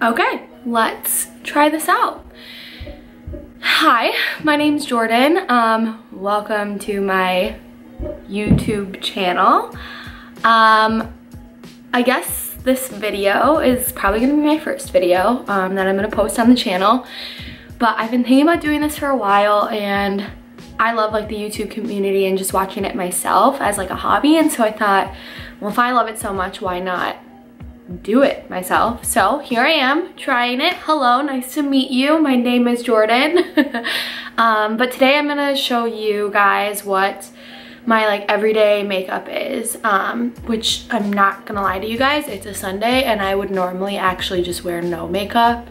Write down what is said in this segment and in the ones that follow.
Okay, let's try this out. Hi, my name's Jordan. Welcome to my YouTube channel. I guess this video is probably gonna be my first video that I'm gonna post on the channel, but I've been thinking about doing this for a while, and I love like the YouTube community and just watching it myself as like a hobby, and so I thought, well, if I love it so much, why not do it myself? So here I am trying it. Hello, nice to meet you. My name is Jordan. But today I'm gonna show you guys what my like everyday makeup is, which I'm not gonna lie to you guys, it's a Sunday and I would normally actually just wear no makeup,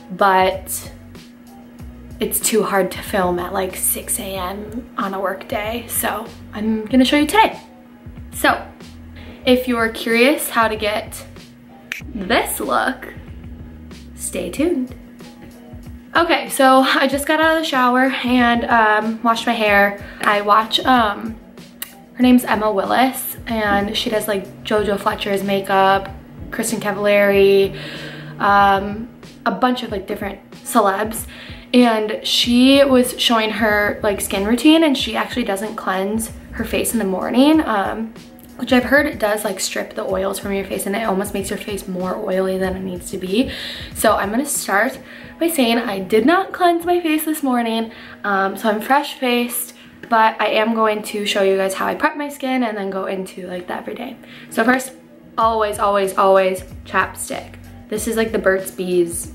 but it's too hard to film at like 6 a.m. on a work day, so I'm gonna show you today. So if you're curious how to get this look, stay tuned. Okay, so I just got out of the shower and washed my hair. I watch, her name's Emma Willis, and she does like Jojo Fletcher's makeup, Kristen Cavallari, a bunch of like different celebs. And she was showing her like skin routine, and she actually doesn't cleanse her face in the morning, which I've heard it does like strip the oils from your face, and it almost makes your face more oily than it needs to be. So I'm gonna start by saying I did not cleanse my face this morning, so I'm fresh faced, but I am going to show you guys how I prep my skin and then go into like the everyday. So first, always chapstick. This is like the Burts Bees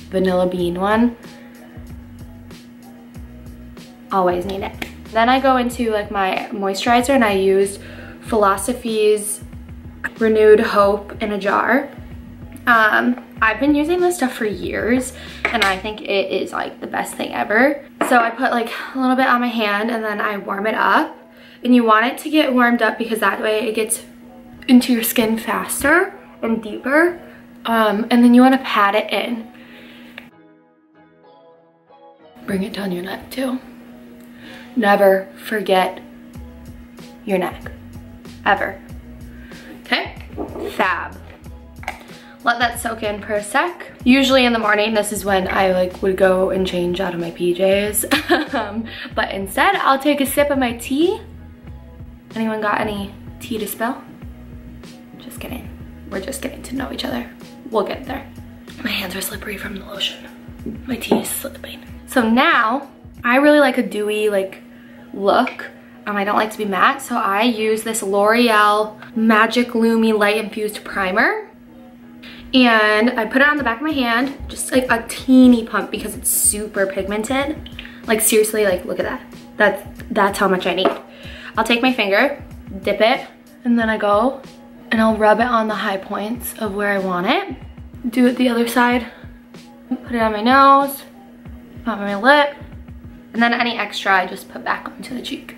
Vanilla Bean one. Always need it. Then I go into like my moisturizer, and I used Philosophy's Renewed Hope in a jar. I've been using this stuff for years, and I think it is like the best thing ever. So I put like a little bit on my hand, and then I warm it up. And you want it to get warmed up because that way it gets into your skin faster and deeper. And then you want to pat it in. Bring it down your neck too. Never forget your neck. Ever. Okay? Fab. Let that soak in for a sec. Usually in the morning, this is when I like would go and change out of my PJs. But instead, I'll take a sip of my tea. Anyone got any tea to spill? Just kidding. We're just getting to know each other. We'll get there. My hands are slippery from the lotion. My tea is slipping. So now, I really like a dewy like look. I don't like to be matte, so I use this L'Oreal Magic Lumi Light Infused Primer. And I put it on the back of my hand, just like a teeny pump because it's super pigmented. Like seriously, like look at that. That's how much I need. I'll take my finger, dip it, and then I go and I'll rub it on the high points of where I want it. Do it the other side. Put it on my nose, on my lip, and then any extra I just put back onto the cheek.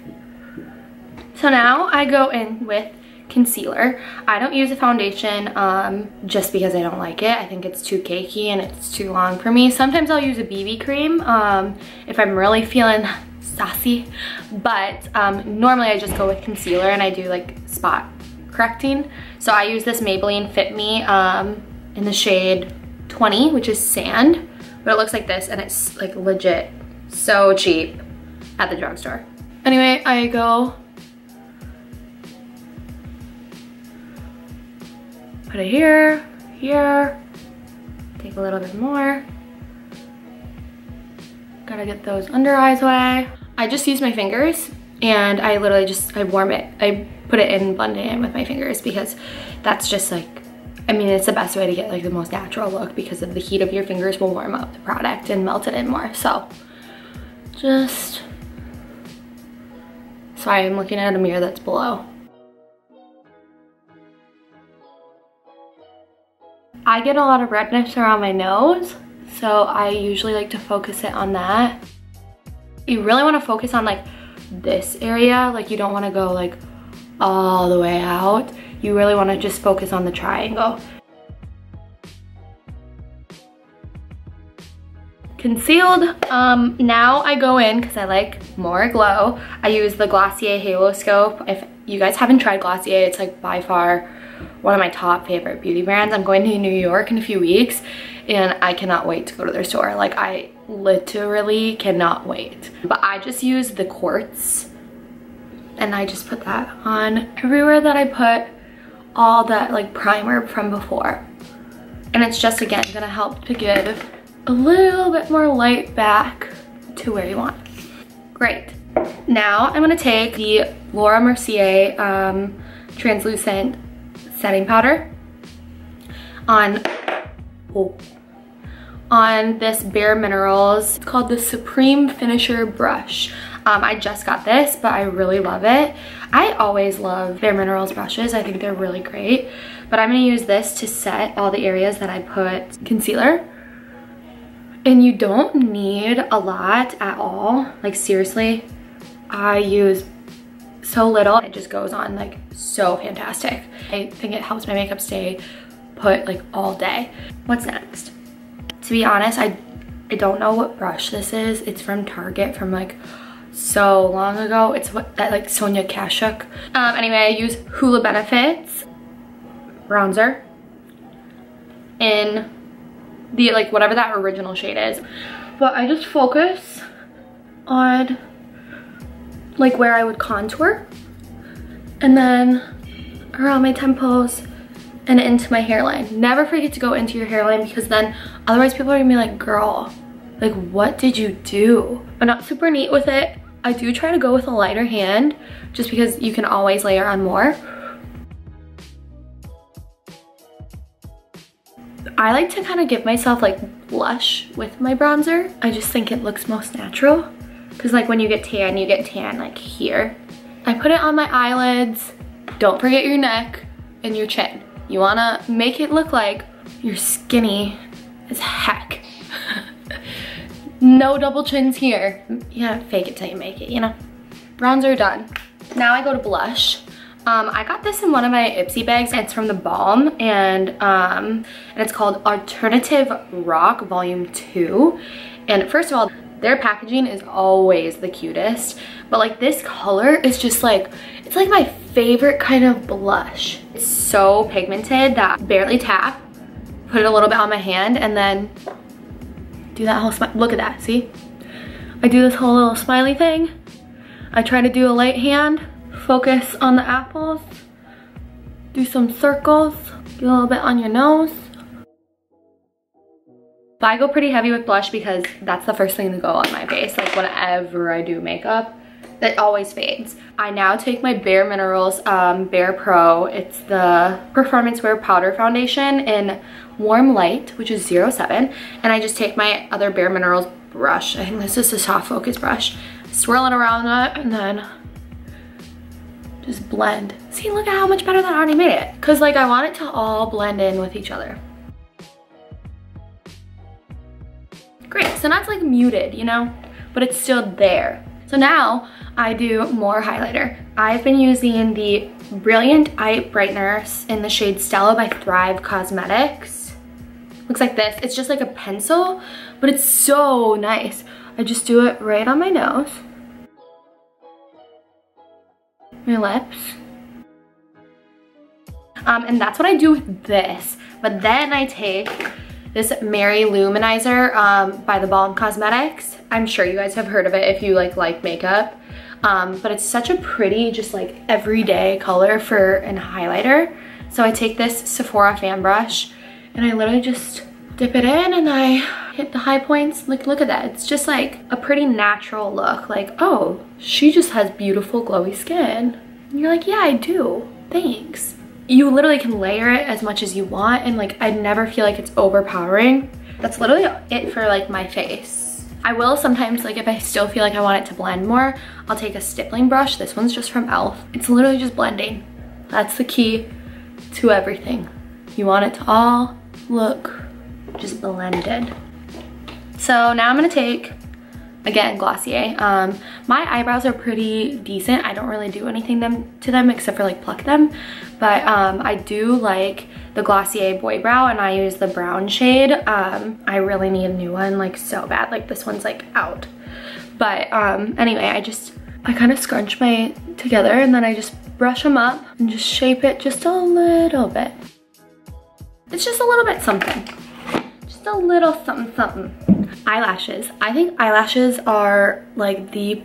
So now I go in with concealer. I don't use a foundation just because I don't like it. I think it's too cakey and it's too long for me. Sometimes I'll use a BB cream if I'm really feeling sassy, but normally I just go with concealer, and I do like spot correcting. So I use this Maybelline Fit Me in the shade 20, which is Sand, but it looks like this, and it's like legit so cheap at the drugstore. Anyway, I go put it here, take a little bit more. Gotta get those under eyes away. I just use my fingers, and I literally just, I warm it. I put it in, blend it in with my fingers, because that's just like, I mean, it's the best way to get like the most natural look, because of the heat of your fingers will warm up the product and melt it in more. So just, sorry, I'm looking at a mirror that's below. I get a lot of redness around my nose, so I usually like to focus it on that. You really want to focus on like this area, like you don't want to go like all the way out. You really want to just focus on the triangle. Concealed, now I go in, because I like more glow, I use the Glossier Haloscope. If you guys haven't tried Glossier, it's like by far one of my top favorite beauty brands. I'm going to New York in a few weeks and I cannot wait to go to their store. Like, I literally cannot wait. But I just use the Quartz and I just put that on everywhere that I put all that like primer from before. And it's just, again, gonna help to give a little bit more light back to where you want. Great. Now I'm gonna take the Laura Mercier translucent setting powder on this BareMinerals. It's called the Supreme Finisher Brush. I just got this, but I really love it. I always love BareMinerals brushes. I think they're really great. But I'm gonna use this to set all the areas that I put concealer. And you don't need a lot at all. Like, seriously, I use so little. It just goes on like so fantastic. I think it helps my makeup stay put like all day. What's next? To be honest, I don't know what brush this is. It's from Target from like so long ago. It's what that like Sonia Kashuk. Anyway, I use Hoola Benefits bronzer in the like whatever that original shade is. But I just focus on like where I would contour and then around my temples and into my hairline. Never forget to go into your hairline because then otherwise people are gonna be like, girl, like what did you do? I'm not super neat with it. I do try to go with a lighter hand just because you can always layer on more. I like to kind of give myself like blush with my bronzer. I just think it looks most natural. Because like when you get tan like here. I put it on my eyelids. Don't forget your neck and your chin. You wanna make it look like you're skinny as heck. No double chins here. You gotta fake it till you make it, you know? Bronzer done. Now I go to blush. I got this in one of my Ipsy bags. It's from theBalm and it's called Alternative Rock Volume 2. And first of all, their packaging is always the cutest, but like this color is just like, it's like my favorite kind of blush. It's so pigmented that I barely tap, put it a little bit on my hand and then do that whole smile. Look at that, see? I do this whole little smiley thing. I try to do a light hand, focus on the apples, do some circles, do a little bit on your nose. But I go pretty heavy with blush because that's the first thing to go on my face. Like whenever I do makeup, that always fades. I now take my BareMinerals BarePro. It's the Performance Wear Powder Foundation in Warm Light, which is 07. And I just take my other BareMinerals brush. I think this is a soft focus brush. Swirl it around that and then just blend. See, look at how much better that already made it. Cause like I want it to all blend in with each other. Great, so now it's like muted, you know, but it's still there. So now I do more highlighter. I've been using the Brilliant Eye Brightener in the shade Stella by Thrive Causemetics. Looks like this. It's just like a pencil, but it's so nice. I just do it right on my nose, my lips. And that's what I do with this. But then I take this Mary-Lou Manizer by theBalm Cosmetics. I'm sure you guys have heard of it if you like makeup. But it's such a pretty, just like everyday color for an highlighter. So I take this Sephora fan brush and I literally just dip it in and I hit the high points. Like, look at that. It's just like a pretty natural look. Like, oh, she just has beautiful glowy skin. And you're like, yeah, I do. Thanks. You literally can layer it as much as you want and like I never feel like it's overpowering. That's literally it for like my face. I will sometimes, like if I still feel like I want it to blend more, I'll take a stippling brush. This one's just from e.l.f. It's literally just blending. That's the key to everything. You want it to all look just blended. So now I'm gonna take, again, Glossier. My eyebrows are pretty decent. I don't really do anything to them except for like pluck them. But I do like the Glossier Boy Brow and I use the brown shade. I really need a new one like so bad. Like this one's like out. But anyway, I kind of scrunch my together and then I just brush them up and just shape it just a little bit. It's just a little bit something. Just a little something something. Eyelashes. I think eyelashes are like the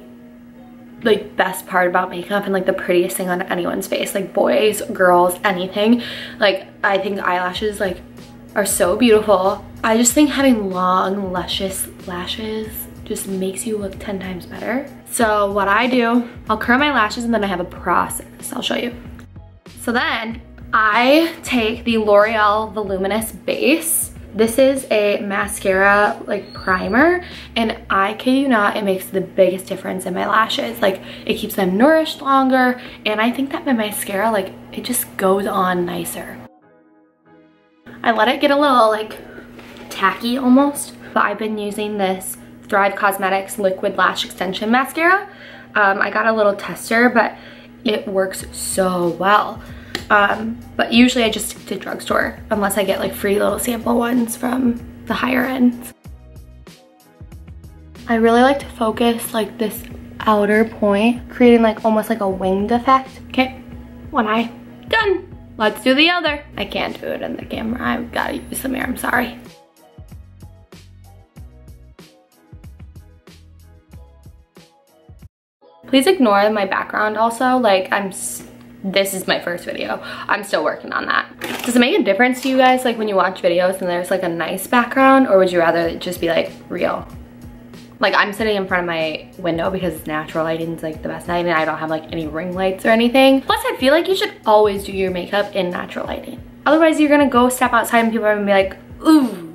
best part about makeup and like the prettiest thing on anyone's face. Like boys, girls, anything. Like I think eyelashes like are so beautiful. I just think having long, luscious lashes just makes you look 10 times better. So what I do, I'll curl my lashes and then I have a process. I'll show you. So then I take the L'Oreal Voluminous Base. This is a mascara like primer, and I kid you not, it makes the biggest difference in my lashes. Like it keeps them nourished longer, and I think that my mascara, like it just goes on nicer. I let it get a little like tacky almost, but I've been using this Thrive Causemetics Liquid Lash Extension Mascara. I got a little tester, but it works so well. But usually I just stick to drugstore unless I get like free little sample ones from the higher ends. I really like to focus like this outer point, creating like almost like a winged effect. Okay, one eye done. Let's do the other. I can't do it in the camera. I've got to use the mirror, I'm sorry. Please ignore my background also. Like this is my first video. I'm still working on that. Does it make a difference to you guys like when you watch videos and there's like a nice background, or would you rather it just be like real? Like I'm sitting in front of my window because natural lighting is like the best lighting. I don't have like any ring lights or anything. Plus I feel like you should always do your makeup in natural lighting. Otherwise you're gonna go step outside and people are gonna be like, ooh.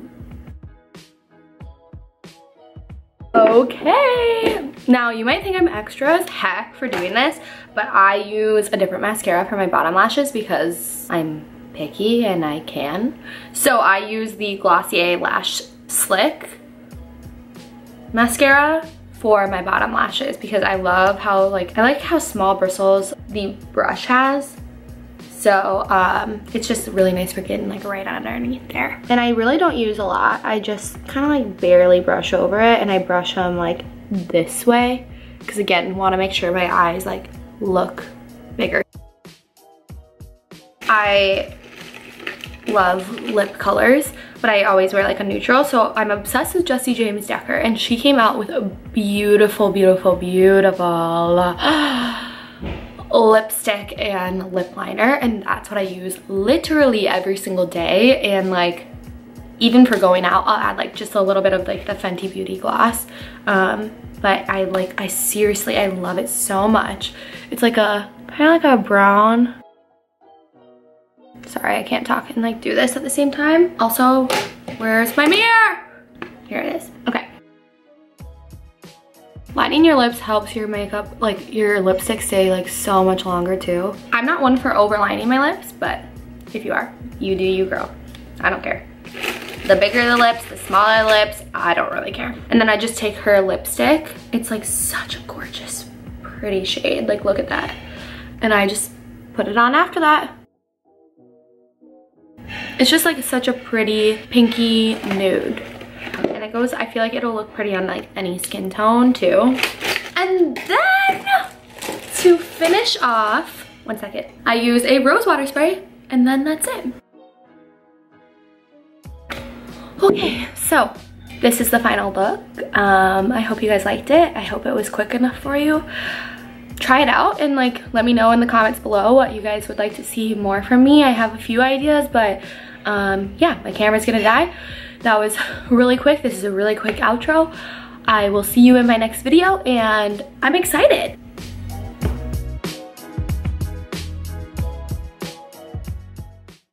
Okay, now you might think I'm extra as heck for doing this, but I use a different mascara for my bottom lashes because I'm picky and I can. So I use the Glossier Lash Slick mascara for my bottom lashes because I love how I like how small bristles the brush has. So it's just really nice for getting like right underneath there. And I really don't use a lot. I just kind of like barely brush over it, and I brush them like this way because again, want to make sure my eyes like look bigger. I love lip colors, but I always wear like a neutral. So I'm obsessed with Jessie James Decker, and she came out with a beautiful, beautiful, beautiful lipstick and lip liner, and that's what I use literally every single day. And like even for going out, I'll add like just a little bit of like the Fenty Beauty gloss, but I seriously, I love it so much. It's like a kind of like a brown. Sorry, I can't talk and like do this at the same time. Also, where's my mirror? Here it is. Okay. Lining your lips helps your makeup, like your lipstick stay like so much longer too. I'm not one for overlining my lips, but if you are, you do you, girl. I don't care. The bigger the lips, the smaller the lips, I don't really care. And then I just take her lipstick. It's like such a gorgeous, pretty shade. Like look at that. And I just put it on after that. It's just like such a pretty pinky nude. And it goes, I feel like it'll look pretty on like any skin tone too. And then to finish off, one second, I use a rose water spray, and then that's it. Okay, so this is the final look. I hope you guys liked it. I hope it was quick enough for you. Try it out and like let me know in the comments below what you guys would like to see more from me. I have a few ideas, but yeah, my camera's gonna die. That was really quick. This is a really quick outro. I will see you in my next video, and I'm excited.